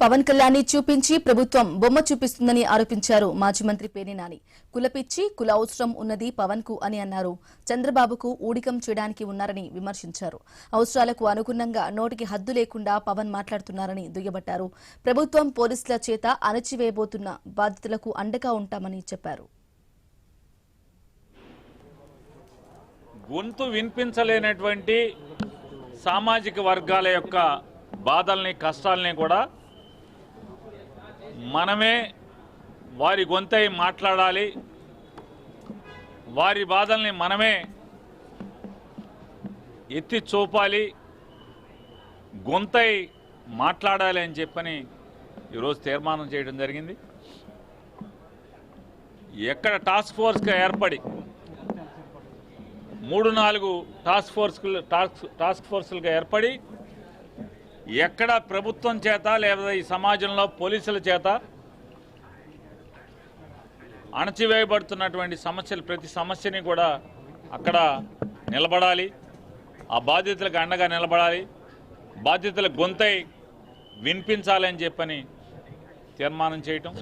పవన్ కళ్యాణ్ చూపించి ప్రభుత్వం బొమ్మ చూపిస్తుందని ఆరోపించారు మాజీ మంత్రి పేర్ని నాని. కులపిచ్చి కుల అవసరం ఉన్నది పవన్ కు అని అన్నారు. చంద్రబాబుకు ఊడికం చేయడానికి ఉన్నారని విమర్శించారు. అవసరాలకు అనుగుణంగా నోటికి హద్దు లేకుండా పవన్ మాట్లాడుతున్నారని దుయ్యబట్టారు. ప్రభుత్వం పోలీసుల చేత అణచివేయబోతున్న బాధితులకు అండగా ఉంటామని చెప్పారు. గొంతు వినిపించలేనటువంటి సామాజిక వర్గాల యొక్క బాధల్ని కష్టాలని కూడా మనమే వారి గొంతై మాట్లాడాలి, వారి బాధల్ని మనమే ఎత్తి చూపాలి, గొంతై మాట్లాడాలి అని చెప్పని ఈరోజు తీర్మానం చేయడం జరిగింది. ఎక్కడ టాస్క్ ఫోర్స్గా ఏర్పడి 3-4 టాస్క్ ఫోర్సులుగా ఏర్పడి ఎక్కడ ప్రభుత్వం చేత లేదా ఈ సమాజంలో పోలీసుల చేత అణచివేయబడుతున్నటువంటి సమస్యలు ప్రతి సమస్యని కూడా అక్కడ నిలబడాలి, ఆ బాధితులకు అండగా నిలబడాలి, బాధితుల గొంతై వినిపించాలని చెప్పని తీర్మానం చేయటం.